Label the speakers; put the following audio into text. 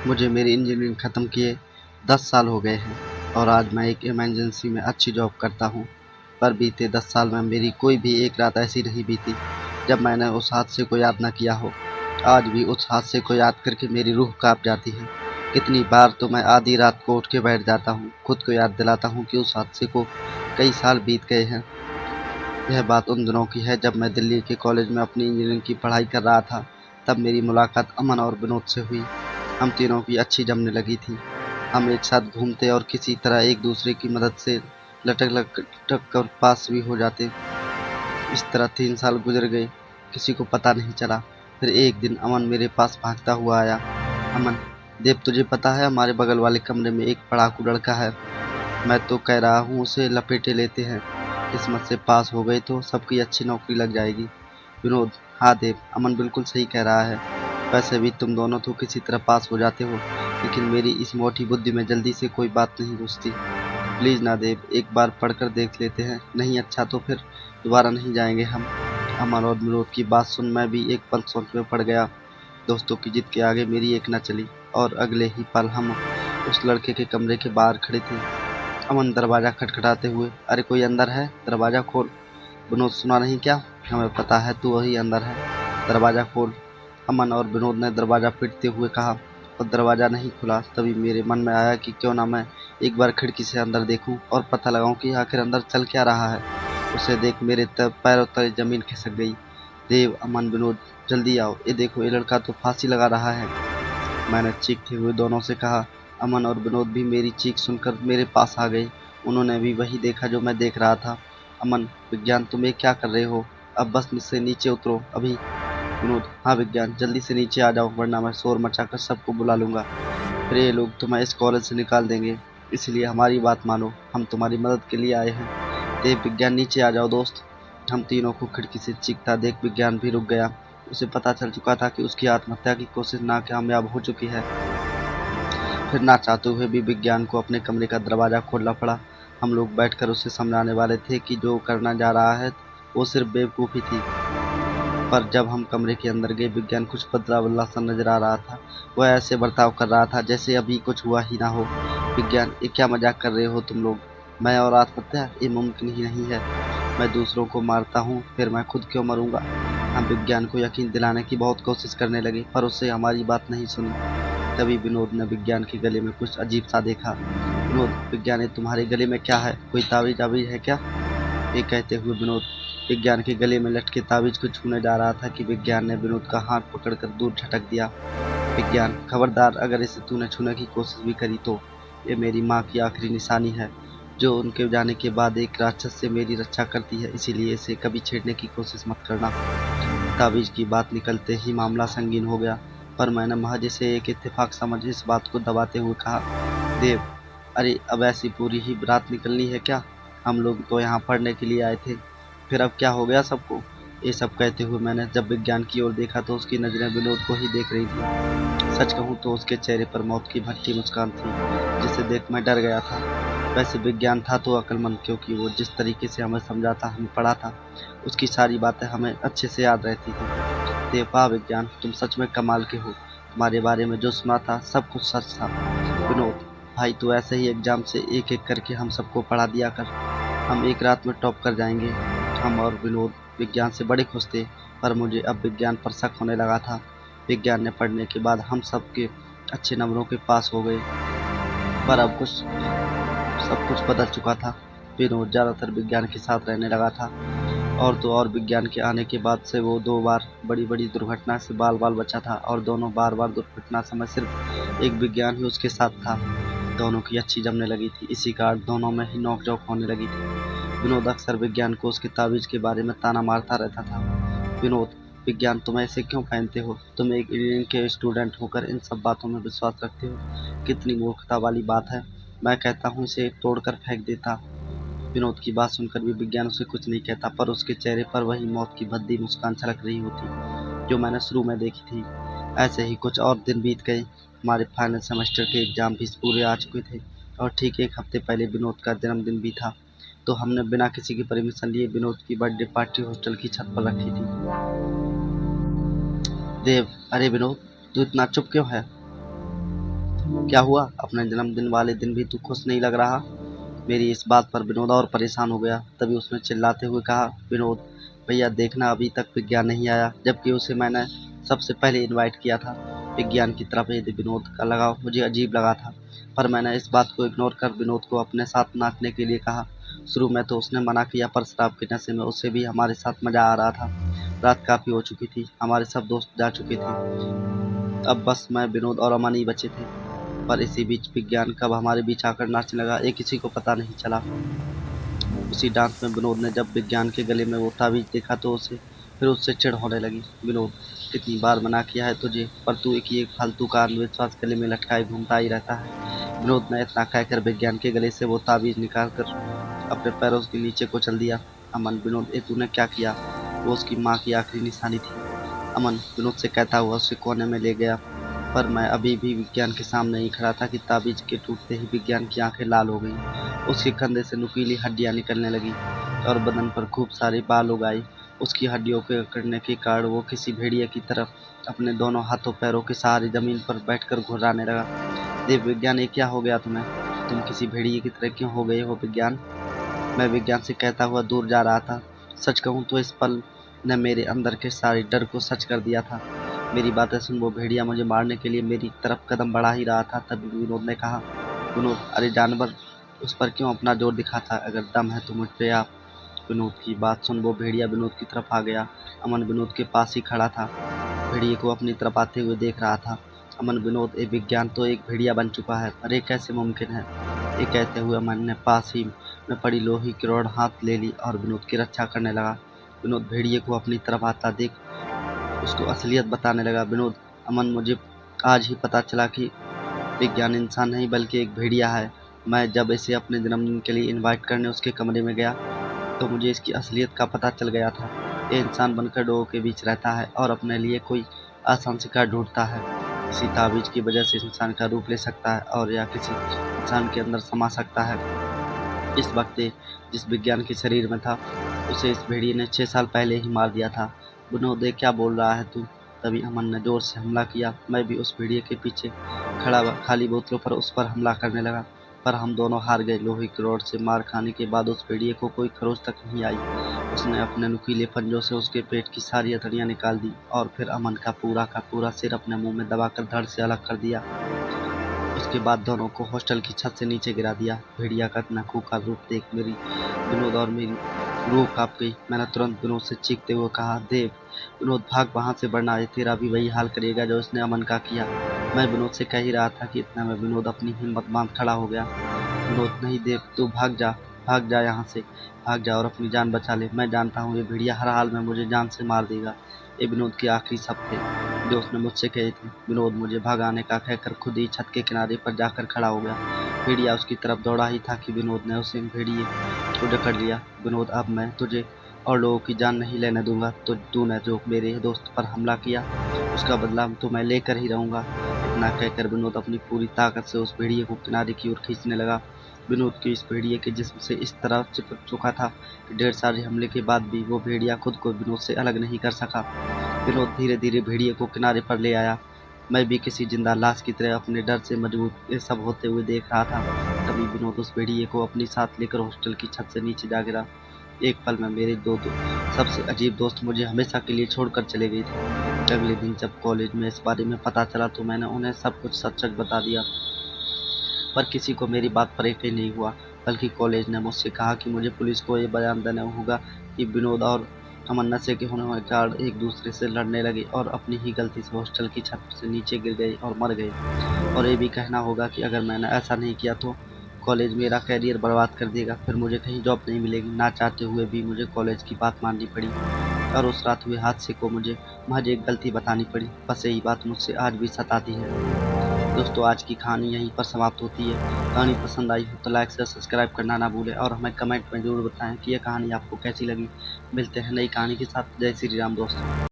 Speaker 1: मुझे मेरी इंजीनियरिंग ख़त्म किए 10 साल हो गए हैं और आज मैं एक इमरजेंसी में अच्छी जॉब करता हूँ। पर बीते 10 साल में मेरी कोई भी एक रात ऐसी नहीं बीती जब मैंने उस हादसे को याद न किया हो। आज भी उस हादसे को याद करके मेरी रूह काँप जाती है। कितनी बार तो मैं आधी रात को उठ के बैठ जाता हूँ, खुद को याद दिलाता हूँ कि उस हादसे को कई साल बीत गए हैं। यह बात उन दिनों की है जब मैं दिल्ली के कॉलेज में अपनी इंजीनियरिंग की पढ़ाई कर रहा था। तब मेरी मुलाकात अमन और विनोद से हुई। हम तीनों की अच्छी जमने लगी थी। हम एक साथ घूमते और किसी तरह एक दूसरे की मदद से लटक कर पास भी हो जाते। इस तरह 3 साल गुजर गए, किसी को पता नहीं चला। फिर एक दिन अमन मेरे पास भागता हुआ आया। अमन, देव तुझे पता है हमारे बगल वाले कमरे में एक पढ़ाकू लड़का है। मैं तो कह रहा हूँ उसे लपेटे लेते हैं। किस्मत से पास हो गए तो सबकी अच्छी नौकरी लग जाएगी। विनोद, हाँ देव, अमन बिल्कुल सही कह रहा है। वैसे भी तुम दोनों तो किसी तरह पास हो जाते हो, लेकिन मेरी इस मोटी बुद्धि में जल्दी से कोई बात नहीं घुसती। प्लीज़ ना देव, एक बार पढ़कर देख लेते हैं, नहीं अच्छा तो फिर दोबारा नहीं जाएंगे हम। अमन और विनोद की बात सुन मैं भी एक पल सोच में पड़ गया। दोस्तों की जिद के आगे मेरी एक न चली और अगले ही पल हम उस लड़के के कमरे के बाहर खड़े थे। अमन दरवाज़ा खटखटाते हुए, अरे कोई अंदर है, दरवाज़ा खोल। विनोद, सुना नहीं क्या? हमें पता है तू वही अंदर है, दरवाज़ा खोल। अमन और विनोद ने दरवाज़ा पीटते हुए कहा और दरवाज़ा नहीं खुला। तभी मेरे मन में आया कि क्यों ना मैं एक बार खिड़की से अंदर देखूं और पता लगाऊं कि आखिर अंदर चल क्या रहा है। उसे देख मेरे पैरों तले ज़मीन खिसक गई। देव, अमन, विनोद, जल्दी आओ, ये देखो ये लड़का तो फांसी लगा रहा है। मैंने चीखते हुए दोनों से कहा। अमन और विनोद भी मेरी चीख सुनकर मेरे पास आ गए। उन्होंने भी वही देखा जो मैं देख रहा था। अमन, विज्ञान, तुम ये क्या कर रहे हो? अब बस मुझसे नीचे उतरो अभी। विनोद, हाँ विज्ञान, जल्दी से नीचे आ जाओ वरना मैं शोर मचाकर सबको बुला लूँगा। फिर ये लोग तुम्हें इस कॉलेज से निकाल देंगे। इसलिए हमारी बात मानो, हम तुम्हारी मदद के लिए आए हैं। देव, विज्ञान, नीचे आ जाओ दोस्त। हम तीनों को खिड़की से चीखता देख विज्ञान भी रुक गया। उसे पता चल चुका था कि उसकी आत्महत्या की कोशिश नाकामयाब हो चुकी है। फिर ना चाहते हुए भी विज्ञान को अपने कमरे का दरवाज़ा खोलना पड़ा। हम लोग बैठकर उसे समझाने वाले थे कि जो करना जा रहा है वो सिर्फ बेवकूफ़ी थी। पर जब हम कमरे के अंदर गए विज्ञान कुछ बदला-बदला सा नज़र आ रहा था। वह ऐसे बर्ताव कर रहा था जैसे अभी कुछ हुआ ही ना हो। विज्ञान, ये क्या मज़ाक कर रहे हो तुम लोग? मैं और आत्महत्या? ये मुमकिन ही नहीं है। मैं दूसरों को मारता हूँ, फिर मैं खुद क्यों मरूँगा? हम विज्ञान को यकीन दिलाने की बहुत कोशिश करने लगे पर उससे हमारी बात नहीं सुनी। तभी विनोद ने विज्ञान के गले में कुछ अजीब-सा देखा। विनोद, विज्ञान, ये तुम्हारे गले में क्या है? कोई ताबीज़-वाबीज़ है क्या? ये कहते हुए विनोद विज्ञान के गले में लटके ताबीज़ को छूने जा रहा था कि विज्ञान ने विनोद का हाथ पकड़कर दूर झटक दिया। विज्ञान, खबरदार, अगर इसे तूने छूने की कोशिश भी करी तो। ये मेरी माँ की आखिरी निशानी है, जो उनके जाने के बाद एक राक्षस से मेरी रक्षा करती है, इसीलिए इसे कभी छेड़ने की कोशिश मत करना। ताबीज़ की बात निकलते ही मामला संगीन हो गया, पर मैंने महज इसे एक इत्तेफाक समझ इस बात को दबाते हुए कहा, देव, अरे अब ऐसी पूरी ही रात निकलनी है क्या? हम लोग तो यहाँ पढ़ने के लिए आए थे, फिर अब क्या हो गया सबको? ये सब कहते हुए मैंने जब विज्ञान की ओर देखा तो उसकी नज़रें विनोद को ही देख रही थी। सच कहूँ तो उसके चेहरे पर मौत की भट्टी मुस्कान थी, जिसे देख मैं डर गया था। वैसे विज्ञान था तो अक्लमंद, क्योंकि वो जिस तरीके से हमें समझाता, हमें पढ़ाता, उसकी सारी बातें हमें अच्छे से याद रहती थी। वाह विज्ञान, तुम सच में कमाल के हो। तुम्हारे बारे में जो सुना था सब कुछ सच था। विनोद, भाई तू ऐसे ही एग्जाम से एक एक करके हम सबको पढ़ा दिया कर, हम एक रात में टॉप कर जाएंगे। हम और विनोद विज्ञान से बड़े खुश थे, पर मुझे अब विज्ञान पर शक होने लगा था। विज्ञान ने पढ़ने के बाद हम सबके अच्छे नंबरों के पास हो गए, पर अब कुछ सब कुछ बदल चुका था। विनोद ज़्यादातर विज्ञान के साथ रहने लगा था, और तो और विज्ञान के आने के बाद से वो 2 बार बड़ी-बड़ी दुर्घटना से बाल-बाल बचा था और दोनों बार-बार दुर्घटना समय सिर्फ एक विज्ञान ही उसके साथ था। दोनों की अच्छी जमने लगी थी, इसी कारण दोनों में ही नोक-झोंक होने लगी थी। विनोद अक्सर विज्ञान को उसके ताबीज़ के बारे में ताना मारता रहता था। विनोद, विज्ञान, तुम ऐसे क्यों पहनते हो? तुम एक इंजीनियरिंग के स्टूडेंट होकर इन सब बातों में विश्वास रखते हो? कितनी मूर्खता वाली बात है। मैं कहता हूँ इसे तोड़कर फेंक देता। विनोद की बात सुनकर भी विज्ञान उसे कुछ नहीं कहता, पर उसके चेहरे पर वही मौत की भद्दी मुस्कान छलक रही होती जो मैंने शुरू में देखी थी। ऐसे ही कुछ और दिन बीत गए। हमारे फाइनल सेमेस्टर के एग्जाम भी पूरे आ चुके थे और ठीक एक हफ्ते पहले विनोद का जन्मदिन भी था, तो हमने बिना किसी की परमिशन लिए विनोद की बर्थडे पार्टी हॉस्टल की छत पर रखी थी। देव, अरे विनोद, तू इतना चुप क्यों है? क्या हुआ? अपने जन्मदिन वाले दिन भी तू खुश नहीं लग रहा? मेरी इस बात पर विनोद और परेशान हो गया। तभी उसने चिल्लाते हुए कहा, विनोद भैया देखना, अभी तक विज्ञान नहीं आया, जबकि उसे मैंने सबसे पहले इनवाइट किया था। विज्ञान की तरफ यदि विनोद का लगाव मुझे अजीब लगा था, पर मैंने इस बात को इग्नोर कर विनोद को अपने साथ नाचने के लिए कहा। शुरू में तो उसने मना किया, पर शराब के नशे में उसे भी हमारे साथ मजा आ रहा था। रात काफी हो चुकी थी, हमारे सब दोस्त जा चुके थे। अब बस मैं, विनोद और अमन ही बचे थे। पर इसी बीच विज्ञान कब हमारे बीच आकर नाचने लगा, ये किसी को पता नहीं चला। उसी डांस में विनोद ने जब विज्ञान के गले में वो ताबीज देखा तो उसे फिर उससे चिढ़ होने लगी। विनोद, कितनी बार मना किया है तुझे, पर तू एक फालतू का अंधविश्वास गले में लटकाए घूमता ही रहता है। विनोद ने इतना कहकर विज्ञान के गले से वो ताबीज निकाल कर अपने पैरों के नीचे कुचल दिया। अमन, विनोद ये तूने क्या किया? वो उसकी माँ की आखिरी निशानी थी। अमन विनोद से कहता हुआ उसे कोने में ले गया, पर मैं अभी भी विज्ञान के सामने ही खड़ा था कि ताबीज के टूटते ही विज्ञान की आंखें लाल हो गईं। उसके कंधे से नुकीली हड्डियां निकलने लगी और बदन पर खूब सारे बाल उग आए। उसकी हड्डियों के अकड़ने के कारण वो किसी भेड़िए की तरह अपने दोनों हाथों पैरों के सहारे जमीन पर बैठकर घुर्राने लगा। देव, विज्ञान ये क्या हो गया तुम्हें? तुम किसी भेड़िए की तरह क्यों हो गए हो विज्ञान? मैं विज्ञान से कहता हुआ दूर जा रहा था। सच कहूँ तो इस पल ने मेरे अंदर के सारे डर को सच कर दिया था। मेरी बातें सुन वो भेड़िया मुझे मारने के लिए मेरी तरफ कदम बढ़ा ही रहा था। तभी विनोद ने कहा, विनोद अरे जानवर, उस पर क्यों अपना जोर दिखाता है? अगर दम है तो मुझ पे आ। विनोद की बात सुन वो भेड़िया विनोद की तरफ आ गया। अमन विनोद के पास ही खड़ा था, भेड़िए को अपनी तरफ आते हुए देख रहा था। अमन, विनोद ये विज्ञान तो एक भेड़िया बन चुका है, पर ये कैसे मुमकिन है? ये कहते हुए अमन ने पास ही में पड़ी लोहे की रॉड हाथ ले ली और विनोद की रक्षा करने लगा। विनोद भेड़िए को अपनी तरफ आता देख उसको असलियत बताने लगा। विनोद, अमन मुझे आज ही पता चला कि विज्ञान इंसान नहीं बल्कि एक भेड़िया है। मैं जब इसे अपने जन्मदिन के लिए इनवाइट करने उसके कमरे में गया तो मुझे इसकी असलियत का पता चल गया था। ये इंसान बनकर लोगों के बीच रहता है और अपने लिए कोई आसान शिकार ढूंढता है। किसी ताबीज की वजह से इंसान का रूप ले सकता है और या किसी इंसान के अंदर समा सकता है। इस वक्त ये जिस विज्ञान के शरीर में था उसे इस भेड़िए ने 6 साल पहले ही मार दिया था। विनोद, ये क्या बोल रहा है तू? तभी अमन ने जोर से हमला किया। मैं भी उस भेड़िए के पीछे खड़ा खाली बोतलों पर उस पर हमला करने लगा, पर हम दोनों हार गए। लोहे की रॉड से मार खाने के बाद उस भेड़िए को कोई खरोच तक नहीं आई। उसने अपने नुकीले पंजों से उसके पेट की सारी हथेलियां निकाल दी और फिर अमन का पूरा सिर अपने मुंह में दबाकर धड़ से अलग कर दिया। उसके बाद दोनों को हॉस्टल की छत से नीचे गिरा दिया। भेड़िया का इतना खूंखार रूप देख विनोद और मेरी रूह कांप गई। मैंने तुरंत विनोद से चीखते हुए कहा, देव, विनोद भाग वहाँ से, वरना ये तेरा भी वही हाल करेगा जो इसने अमन का किया। मैं विनोद से कह ही रहा था कि इतना में विनोद अपनी हिम्मत बांध खड़ा हो गया। विनोद, नहीं देव, तू भाग जा यहाँ से, भाग जा और अपनी जान बचा ले। मैं जानता हूँ ये भेड़िया हर हाल में मुझे जान से मार देगा। ये विनोद के आखिरी शब्द थे जो उसने मुझसे कहे थे। विनोद मुझे भगाने का कहकर खुद ही छत के किनारे पर जाकर खड़ा हो गया। भेड़िया उसकी तरफ दौड़ा ही था कि विनोद ने उसे भेड़िए को जकड़ लिया। विनोद, अब मैं तुझे और लोगों की जान नहीं लेने दूंगा। तो तूने जो मेरे दोस्त पर हमला किया उसका बदला तो मैं लेकर ही रहूंगा। इतना कहकर विनोद अपनी पूरी ताकत से उस भेड़िए को किनारे की ओर खींचने लगा। विनोद के इस भेड़िए के जिस्म से इस तरह चिपक चुका था कि ढेर सारे हमले के बाद भी वो भेड़िया खुद को विनोद से अलग नहीं कर सका। विनोद धीरे धीरे भेड़िए को किनारे पर ले आया। मैं भी किसी जिंदा लाश की तरह अपने डर से मजबूत ये सब होते हुए देख रहा था। तभी विनोद उस भेड़िए को अपनी साथ लेकर हॉस्टल की छत से नीचे जा गिरा। एक पल में मेरे दो सबसे अजीब दोस्त मुझे हमेशा के लिए छोड़कर चले गए थे। अगले दिन जब कॉलेज में इस बारे में पता चला तो मैंने उन्हें सब कुछ सच सच बता दिया, पर किसी को मेरी बात पर यकीन नहीं हुआ। बल्कि कॉलेज ने मुझसे कहा कि मुझे पुलिस को ये बयान देना होगा कि विनोद और अमन नशे के होने के कारण एक दूसरे से लड़ने लगे और अपनी ही गलती से हॉस्टल की छत से नीचे गिर गए और मर गए। और ये भी कहना होगा कि अगर मैंने ऐसा नहीं किया तो कॉलेज मेरा करियर बर्बाद कर देगा, फिर मुझे कहीं जॉब नहीं मिलेगी। ना चाहते हुए भी मुझे कॉलेज की बात माननी पड़ी और उस रात हुए हादसे को मुझे महज एक गलती बतानी पड़ी। बस यही बात मुझसे आज भी सताती है। दोस्तों, आज की कहानी यहीं पर समाप्त होती है। कहानी पसंद आई हो तो लाइक से सब्सक्राइब करना ना भूलें और हमें कमेंट में ज़रूर बताएं कि यह कहानी आपको कैसी लगी। मिलते हैं नई कहानी के साथ। जय श्री राम दोस्तों।